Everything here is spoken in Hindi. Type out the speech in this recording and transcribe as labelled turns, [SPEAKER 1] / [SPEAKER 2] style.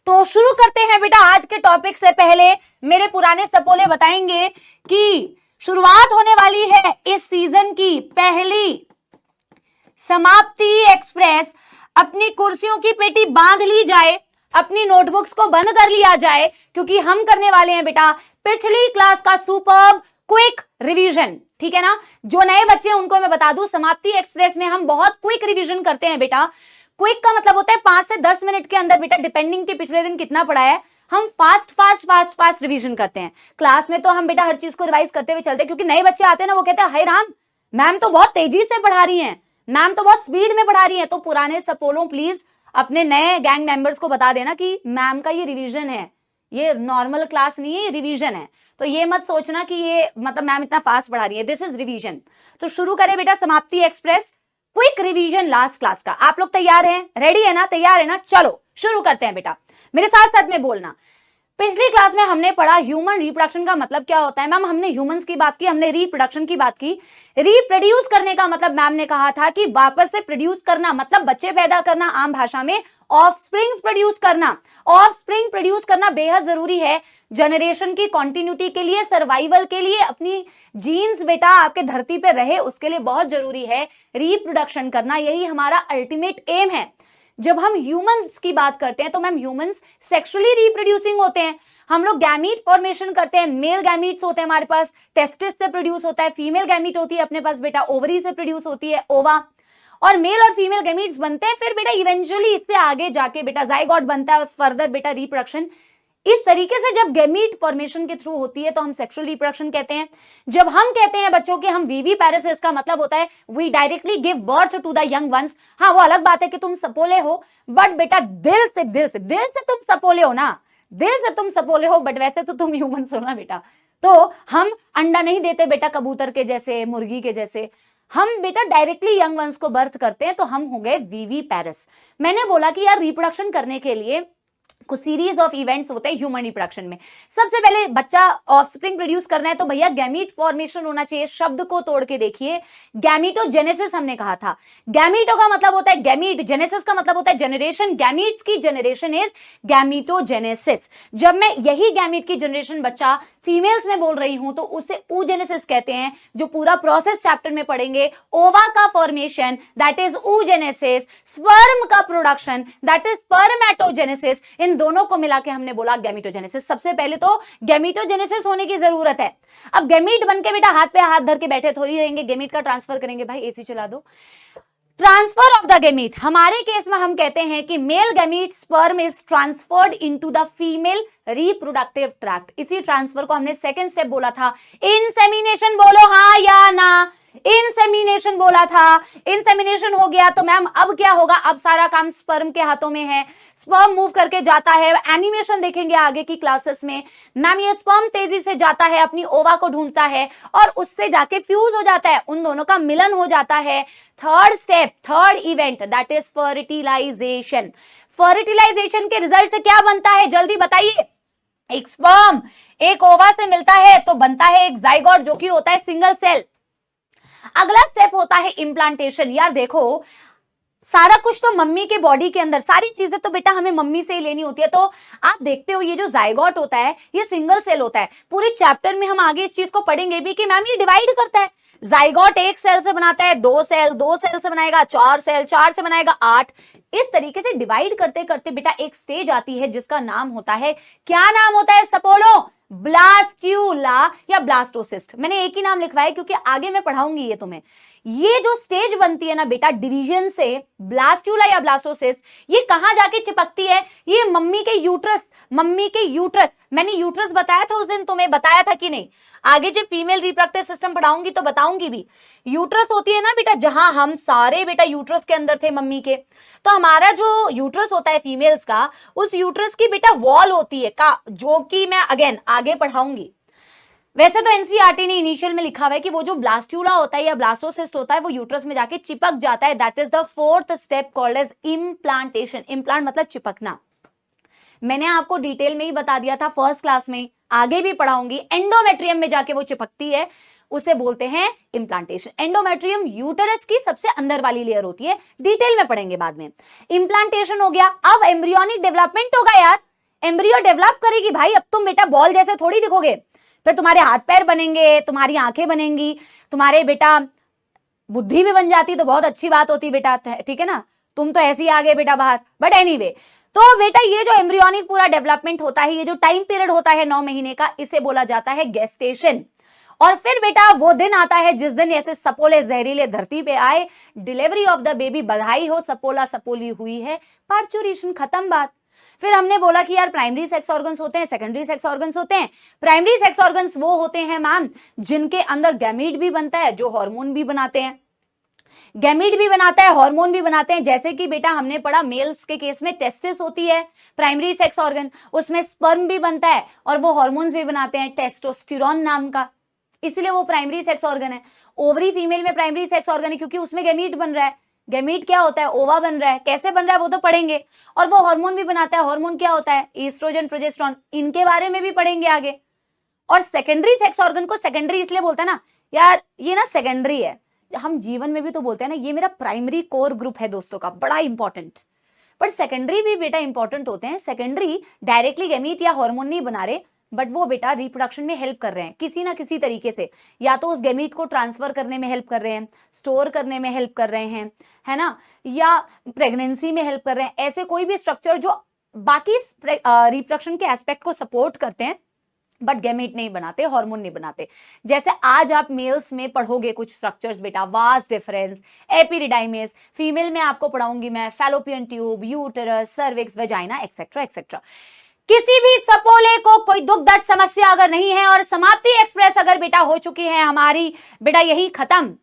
[SPEAKER 1] तो शुरू करते हैं बेटा आज के टॉपिक से पहले मेरे पुराने सपोले बताएंगे कि शुरुआत होने वाली है इस सीजन की पहली समाप्ति एक्सप्रेस। अपनी कुर्सियों की पेटी बांध ली जाए, अपनी नोटबुक्स को बंद कर लिया जाए, क्योंकि हम करने वाले हैं बेटा पिछली क्लास का सुपर्ब क्विक रिवीजन। ठीक है ना। जो नए बच्चे हैं उनको मैं बता दूं, समाप्ति एक्सप्रेस में हम बहुत क्विक रिवीजन करते हैं बेटा। क्विक का मतलब होता है 5 से 10 मिनट के अंदर बेटा, डिपेंडिंग कि पिछले दिन कितना पढ़ा है, हम फास्ट रिवीजन करते हैं। क्लास में तो हम बेटा हर चीज को रिवाइज करते हुए चलते हैं, क्योंकि नए बच्चे आते हैं ना, वो कहते हैं हाय राम, मैम तो बहुत तेजी से पढ़ा रही हैं, मैम तो बहुत स्पीड में पढ़ा रही है। तो पुराने सपोलों प्लीज अपने नए गैंग मेंबर्स को बता देना कि मैम का ये रिवीजन है, ये नॉर्मल क्लास नहीं है, ये रिवीजन है। तो ये मत सोचना कि ये मतलब मैम इतना फास्ट पढ़ा रही है, दिस इज रिवीजन। तो शुरू करें बेटा समाप्ति express quick revision last class का। आप लोग तैयार हैं? रेडी है ना? तैयार है ना? चलो शुरू करते हैं बेटा, मेरे साथ साथ में बोलना। पिछली क्लास में हमने पढ़ा ह्यूमन रिप्रोडक्शन का मतलब क्या होता है। मैम हमने ह्यूमंस की बात की, हमने रिप्रोडक्शन की बात की। रिप्रोड्यूस करने का मतलब मैम ने कहा था कि वापस से प्रोड्यूस करना, मतलब बच्चे पैदा करना, आम भाषा में ऑफस्प्रिंग्स प्रोड्यूस करना। ऑफस्प्रिंग प्रोड्यूस करना बेहद जरूरी है जनरेशन की कंटिन्यूटी के लिए, सर्वाइवल के लिए, अपनी जीन्स बेटा आपके धरती पे रहे उसके लिए बहुत जरूरी है रिप्रोडक्शन करना। यही हमारा अल्टीमेट एम है। जब हम ह्यूमंस की बात करते हैं तो मैम ह्यूमंस सेक्सुअली रिप्रोड्यूसिंग होते हैं। हम लोग गैमीट फॉर्मेशन करते हैं, मेल गैमीट्स होते हैं हमारे पास, टेस्टिस से प्रोड्यूस होता है। फीमेल गैमीट होती है अपने पास बेटा, ओवरी से प्रोड्यूस होती है, ओवा। और मेल और फीमेल गैमीट्स बनते हैं, फिर बेटा इवेंचुअली इससे आगे जाके बेटा जाइगोट बनता है, फर्दर बेटा रिप्रोडक्शन। इस तरीके से जब गैमीट फॉर्मेशन के थ्रू होती है तो हम सेक्सुअल रिप्रोडक्शन कहते हैं। जब हम कहते हैं बच्चों के हम वीवी पैरेसिस, इसका मतलब होता है we directly give birth to the young ones. हाँ वो अलग बात है कि तुम सपोले हो, बट बेटा दिल से तुम सपोले हो ना, दिल से तुम सपोले हो, बट वैसे तो तुम ह्यूमंस हो ना बेटा। तो हम अंडा नहीं देते बेटा कबूतर के जैसे, मुर्गी के जैसे, हम बेटा डायरेक्टली यंग वंस को बर्थ करते हैं, तो हम हो गए वीवी पैरस। मैंने बोला कि यार रिप्रोडक्शन करने के लिए कुछ सीरीज ऑफ इवेंट्स होते हैं ह्यूमन रिप्रोडक्शन में। सबसे पहले बच्चा ऑफस्प्रिंग प्रोड्यूस करना है तो भैया गैमीट फॉर्मेशन होना चाहिए। शब्द को तोड़ के देखिए, गैमीटोजेनेसिस हमने कहा था। गैमीटो का मतलब होता है गैमीट, जेनेसिस का मतलब होता है जनरेशन, गैमीट्स की जनरेशन इज गैमीटोजेनेसिस। जब मैं यही गैमीट की जनरेशन बच्चा फीमेल्स में बोल रही हूं तो उसे oogenesis कहते हैं, जो पूरा प्रोसेस चैप्टर में पढ़ेंगे। ओवा का formation that is oogenesis, sperm का प्रोडक्शन दैट इज स्पर्मेटोजेनेसिस, इन दोनों को मिला के हमने बोला गैमीटोजेनेसिस। सबसे पहले तो गैमीटोजेनेसिस होने की जरूरत है। अब गैमीट बनके बेटा हाथ पे हाथ धर के बैठे थोड़ी रहेंगे, गैमीट का ट्रांसफर करेंगे। भाई एसी चला दो। ट्रांसफर ऑफ द गैमीट, हमारे केस में हम कहते हैं कि male gamete sperm is transferred into the female reproductive tract. इसी ट्रांसफर को हमने सेकंड स्टेप बोला था इंसेमिनेशन। बोलो हाँ या ना, इंसेमिनेशन बोला था। इंसेमिनेशन हो गया तो मैम अब क्या होगा, अब सारा काम स्पर्म के हाथों में है। स्पर्म मूव करके जाता है, एनिमेशन देखेंगे आगे की क्लासेस में। मैम ये स्पर्म तेजी से जाता है, अपनी ओवा को ढूंढता है और उससे जाके फ्यूज हो जाता है, उन दोनों का मिलन हो जाता है। Third step, third event that is fertilisation. Fertilisation के रिजल्ट से क्या बनता है जल्दी बताइए। एक स्पर्म एक ओवा से मिलता है तो बनता है एक जाइगोट, जो कि होता है सिंगल सेल। अगला स्टेप होता है इम्प्लांटेशन। यार देखो सारा कुछ तो मम्मी के बॉडी के अंदर, सारी चीजें तो बेटा हमें मम्मी से ही लेनी होती है। तो आप देखते हो ये जो जाइगोट होता है ये सिंगल सेल होता है। पूरे चैप्टर में हम आगे इस चीज को पढ़ेंगे भी कि मैम ये डिवाइड करता है। जाइगोट एक सेल से बनाता है, दो सेल से बनाएगा, चार से बनाएगा 8। इस तरीके से डिवाइड करते करते बेटा एक स्टेज आती है जिसका नाम होता है, क्या नाम होता है सपोलो? ब्लास्ट्यूला या ब्लास्टोसिस्ट। मैंने एक ही नाम लिखवाया क्योंकि आगे मैं पढ़ाऊंगी ये तुम्हें। ये जो स्टेज बनती है ना बेटा डिवीजन से, ब्लास्ट्यूला या ब्लास्टोसिस्ट, ये कहां जाके चिपकती है? ये मम्मी के यूट्रस, मम्मी के यूट्रस। मैंने यूट्रस बताया था उस दिन, तुम्हें बताया था कि नहीं? आगे जब फीमेल रिप्रोडक्टिव सिस्टम पढ़ाऊंगी तो बताऊंगी भी। यूट्रस होती है ना बेटा, जहां हम सारे बेटा यूट्रस के अंदर थे मम्मी के, तो हमारा जो यूट्रस होता है फीमेल्स का, उस यूट्रस की बेटा वॉल होती है का, जो कि मैं अगेन आगे पढ़ाऊंगी। वैसे तो एनसीईआरटी ने इनिशियल में लिखा हुआ है कि वो जो ब्लास्ट्यूला होता है या ब्लास्टोसिस्ट होता है वो यूट्रस में जाके चिपक जाता है। That is the fourth step called as implantation. Implant मतलब चिपकना। मैंने आपको डिटेल में ही बता दिया था फर्स्ट क्लास में, आगे भी पढ़ाऊंगी। एंडोमेट्रियम में जाके वो चिपकती है, उसे बोलते हैं इम्प्लांटेशन। एंडोमेट्रियम यूटेरस की सबसे अंदर वाली लेयर होती है, डिटेल में पढ़ेंगे बाद में। इम्प्लांटेशन हो गया, अब एम्ब्रियोनिक डेवलपमेंट होगा यार। एम्ब्रियो डेवलप करेगी भाई। अब तुम बेटा बॉल जैसे थोड़ी दिखोगे, फिर तुम्हारे हाथ पैर बनेंगे, तुम्हारी आंखें बनेंगी, तुम्हारे बेटा बुद्धि भी बन जाती तो बहुत अच्छी बात होती बेटा, ठीक है ना। तुम तो ऐसे ही आ गए बेटा बाहर, बट एनीवे तो बेटा ये जो एम्ब्रियोनिक पूरा डेवलपमेंट होता है, ये जो टाइम पीरियड होता है 9 महीने का, इसे बोला जाता है गेस्टेशन। और फिर बेटा वो दिन आता है जिस दिन ऐसे सपोले जहरीले धरती पे आए, डिलीवरी ऑफ द बेबी, बधाई हो, सपोला सपोली हुई है, पार्चुरेशन, खत्म बात। फिर हमने बोला कि यार प्राइमरी सेक्स ऑर्गन्स होते हैं, सेकेंडरी सेक्स ऑर्गन्स होते हैं। प्राइमरी सेक्स ऑर्गन्स वो होते हैं मैम जिनके अंदर गैमीट भी बनता है, जो हार्मोन भी बनाते हैं, गैमीट भी बनाता है, हार्मोन भी बनाते हैं। जैसे कि बेटा हमने पढ़ा मेल्स के केस में टेस्टिस होती है प्राइमरी सेक्स ऑर्गन, उसमें स्पर्म भी बनता है और वो हार्मोन्स भी बनाते हैं, टेस्टोस्टेरोन नाम का, इसलिए वो प्राइमरी सेक्स ऑर्गन है। ओवरी फीमेल में प्राइमरी सेक्स ऑर्गन है क्योंकि उसमें गैमीट बन रहा है। गैमीट क्या होता है? ओवा बन रहा है, कैसे बन रहा है वो तो पढ़ेंगे। और वो हार्मोन भी बनाता है, हार्मोन क्या होता है? ईस्ट्रोजन, प्रोजेस्टेरोन, इनके बारे में भी पढ़ेंगे आगे। और सेकेंडरी सेक्स ऑर्गन को सेकेंडरी इसलिए बोलते हैं ना यार, ये ना सेकेंडरी है, हम जीवन में भी तो बोलते हैं ना ये मेरा प्राइमरी कोर ग्रुप है दोस्तों का, बड़ा इंपॉर्टेंट। बट सेकेंडरी भी बेटा इंपॉर्टेंट होते हैं। सेकेंडरी डायरेक्टली गैमीट या हार्मोन नहीं बना रहे, बट वो बेटा रिप्रोडक्शन में हेल्प कर रहे हैं किसी ना किसी तरीके से, या तो उस गैमीट को ट्रांसफर करने में हेल्प कर रहे हैं, स्टोर करने में हेल्प कर रहे हैं, है ना, या प्रेगनेंसी में हेल्प कर रहे हैं। ऐसे कोई भी स्ट्रक्चर जो बाकी रिप्रोडक्शन के एस्पेक्ट को सपोर्ट करते हैं बट गैमेट नहीं बनाते, हार्मोन नहीं बनाते। जैसे आज आप मेल्स में पढ़ोगे कुछ स्ट्रक्चर्स बेटा, वास्ट डिफरेंस, एपिडिडाइमिस, फीमेल में आपको पढ़ाऊंगी मैं fallopian tube, uterus, cervix, vagina, etcetera etcetera. किसी भी सपोले को कोई दुख दर्द समस्या अगर नहीं है और समाप्ति एक्सप्रेस अगर बेटा हो चुकी है हमारी बेटा, यही खत्म,